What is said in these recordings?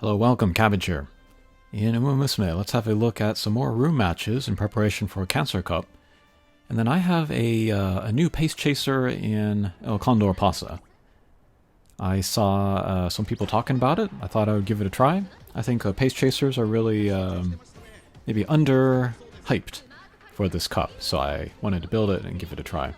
Hello, welcome, Cabbage here. In Musume, let's have a look at some more room matches in preparation for Cancer Cup. And then I have a new pace chaser in Condor Pasa. I saw some people talking about it. I thought I would give it a try. I think pace chasers are really maybe under-hyped for this cup, so I wanted to build it and give it a try.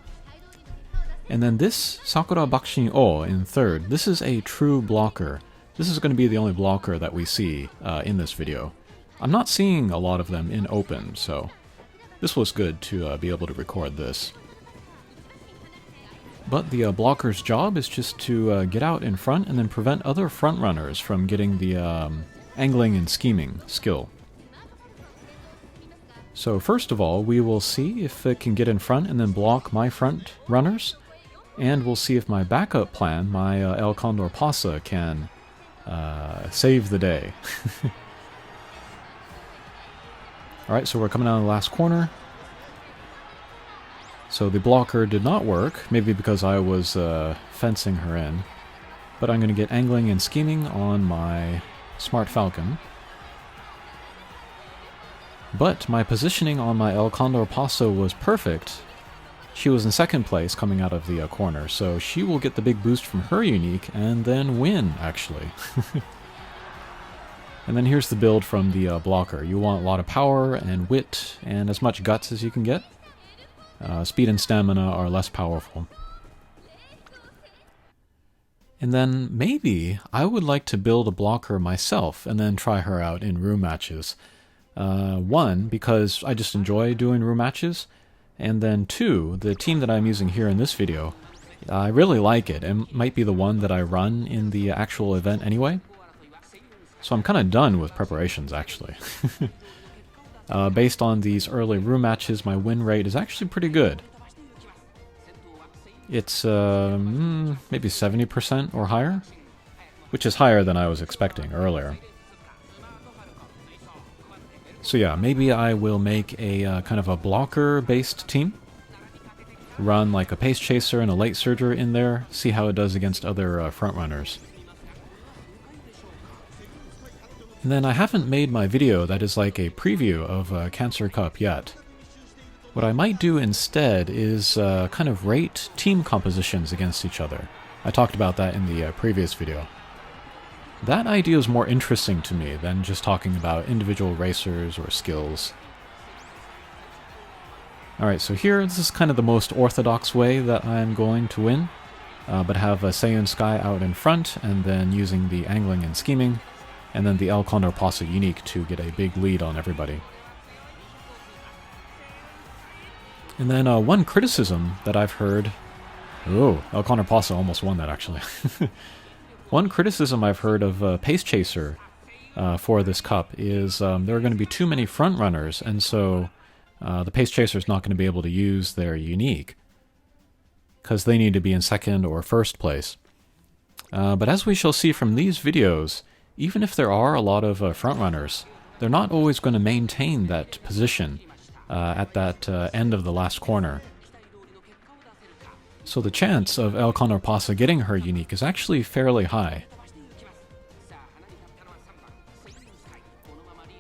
And then this Sakura Bakushin O in third. This is a true blocker. This is going to be the only blocker that we see in this video. I'm not seeing a lot of them in open, so this was good to be able to record this. But the blocker's job is just to get out in front and then prevent other front runners from getting the angling and scheming skill. So first of all, we will see if it can get in front and then block my front runners. And we'll see if my backup plan, my El Condor Pasa, can save the day. Alright, so we're coming out of the last corner. So the blocker did not work, maybe because I was fencing her in. But I'm going to get angling and scheming on my Smart Falcon. But my positioning on my El Condor Pasa was perfect. She was in second place coming out of the corner, so she will get the big boost from her unique and then win, actually. And then here's the build from the blocker. You want a lot of power and wit and as much guts as you can get. Speed and stamina are less powerful. And then maybe I would like to build a blocker myself and then try her out in room matches. One, because I just enjoy doing room matches. And then two, the team that I'm using here in this video, I really like it. It might be the one that I run in the actual event anyway. So I'm kind of done with preparations, actually. Based on these early room matches, my win rate is actually pretty good. It's maybe 70% or higher, which is higher than I was expecting earlier. So yeah, maybe I will make a kind of a blocker-based team. Run like a pace chaser and a late surger in there, see how it does against other frontrunners. And then I haven't made my video that is like a preview of Cancer Cup yet. What I might do instead is kind of rate team compositions against each other. I talked about that in the previous video. That idea is more interesting to me than just talking about individual racers or skills. Alright, so here, this is kind of the most orthodox way that I'm going to win. But have Seiun Sky out in front, and then using the angling and scheming, and then the El Condor Pasa unique to get a big lead on everybody. And then one criticism that I've heard... Oh, El Condor Pasa almost won that, actually. One criticism I've heard of Pace Chaser for this cup is there are going to be too many front runners, and so the Pace Chaser is not going to be able to use their unique, because they need to be in second or first place. But as we shall see from these videos, even if there are a lot of front runners, they're not always going to maintain that position at that end of the last corner. So the chance of El Condor Pasa getting her unique is actually fairly high.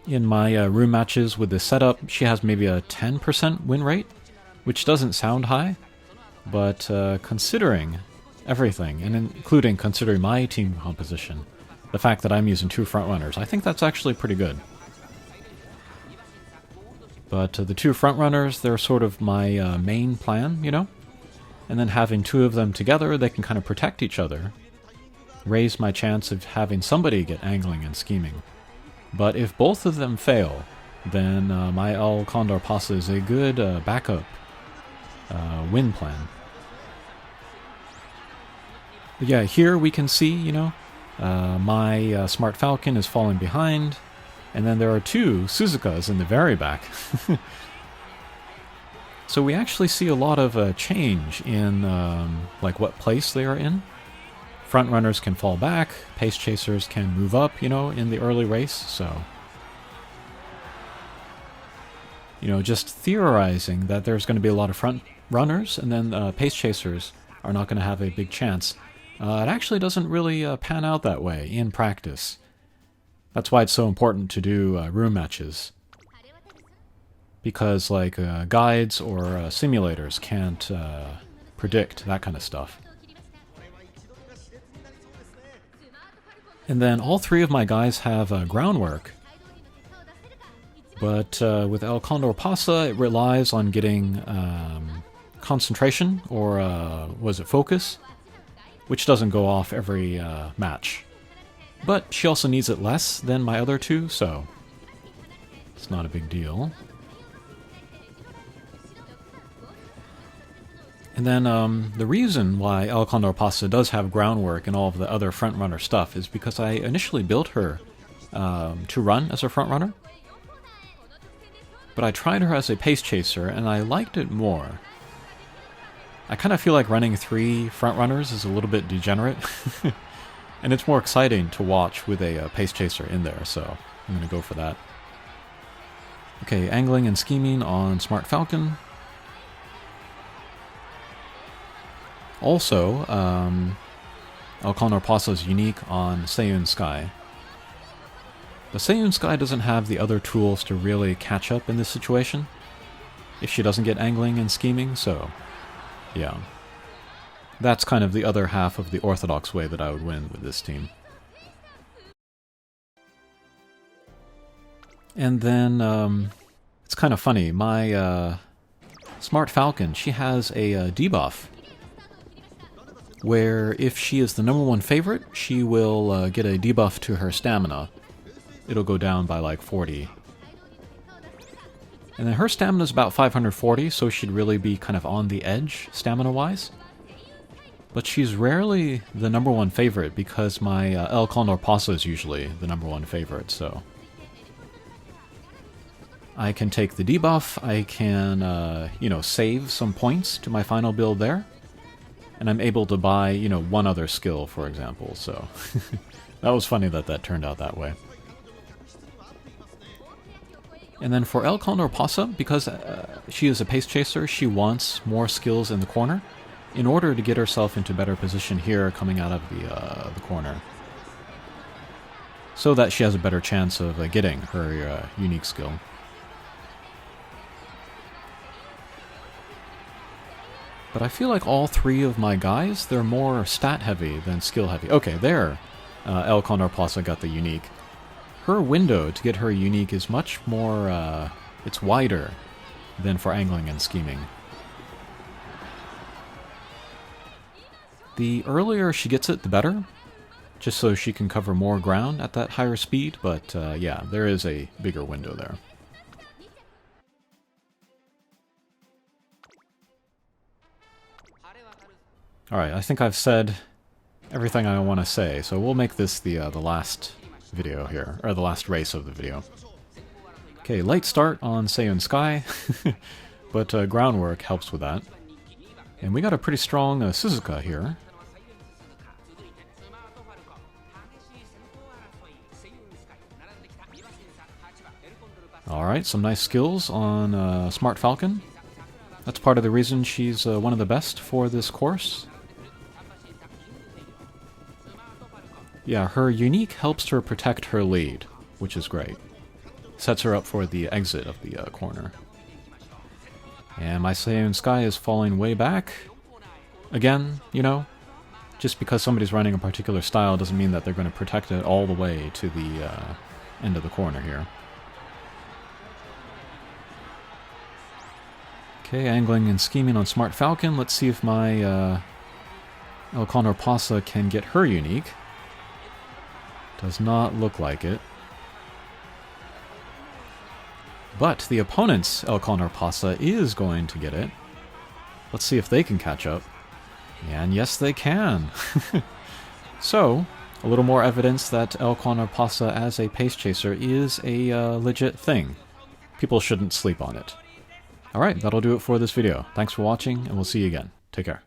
In my room matches with this setup, she has maybe a 10% win rate, which doesn't sound high, but considering everything, and including considering my team composition, the fact that I'm using two frontrunners, I think that's actually pretty good. But the two frontrunners, they're sort of my main plan, you know? And then having two of them together, they can kind of protect each other. Raise my chance of having somebody get angling and scheming. But if both of them fail, then my El Condor Pasa is a good backup win plan. But yeah, here we can see, you know, my Smart Falcon is falling behind. And then there are two Suzukas in the very back. So we actually see a lot of change in like what place they are in. Front runners can fall back, pace chasers can move up, you know, in the early race, so... You know, just theorizing that there's going to be a lot of front runners, and then pace chasers are not going to have a big chance. It actually doesn't really pan out that way in practice. That's why it's so important to do room matches. Because like guides or simulators can't predict that kind of stuff. And then all three of my guys have groundwork. But with El Condor Pasa, it relies on getting concentration, or was it focus? Which doesn't go off every match. But she also needs it less than my other two, so it's not a big deal. And then the reason why El Condor Pasa does have groundwork and all of the other frontrunner stuff is because I initially built her to run as a frontrunner. But I tried her as a pace chaser and I liked it more. I kind of feel like running 3 frontrunners is a little bit degenerate. And it's more exciting to watch with a pace chaser in there, so I'm going to go for that. Okay, angling and scheming on Smart Falcon. Also, El Condor Pasa is unique on Seiyun Sky. But Seiyun Sky doesn't have the other tools to really catch up in this situation, if she doesn't get angling and scheming, so yeah. That's kind of the other half of the orthodox way that I would win with this team. And then, it's kind of funny, my Smart Falcon, she has a debuff, where if she is the #1 favorite, she will get a debuff to her stamina. It'll go down by like 40. And then her stamina is about 540, so she'd really be kind of on the edge, stamina-wise. But she's rarely the #1 favorite, because my El Condor Pasa is usually the #1 favorite, so I can take the debuff, I can, you know, save some points to my final build there, and I'm able to buy, you know, one other skill, for example, so that was funny that that turned out that way. And then for El Condor Pasa, because she is a pace chaser, she wants more skills in the corner in order to get herself into better position here coming out of the corner, so that she has a better chance of getting her unique skill. But I feel like all 3 of my guys, they're more stat heavy than skill heavy. Okay, there, El Condor Pasa got the unique. Her window to get her unique is much more, it's wider than for angling and scheming. The earlier she gets it, the better, just so she can cover more ground at that higher speed, but yeah, there is a bigger window there. Alright, I think I've said everything I want to say, so we'll make this the last video here, or the last race of the video. Okay, late start on Seiyun Sky, but groundwork helps with that. And we got a pretty strong Suzuka here. Alright, some nice skills on Smart Falcon. That's part of the reason she's one of the best for this course. Yeah, her unique helps her protect her lead, which is great. Sets her up for the exit of the corner. And my Seiyun Sky is falling way back. Again, you know, just because somebody's running a particular style doesn't mean that they're going to protect it all the way to the end of the corner here. Okay, angling and scheming on Smart Falcon. Let's see if my El Condor Pasa can get her unique. Does not look like it. But the opponent's El Condor Pasa is going to get it. Let's see if they can catch up. And yes, they can. So, a little more evidence that El Condor Pasa as a pace chaser is a legit thing. People shouldn't sleep on it. Alright, that'll do it for this video. Thanks for watching, and we'll see you again. Take care.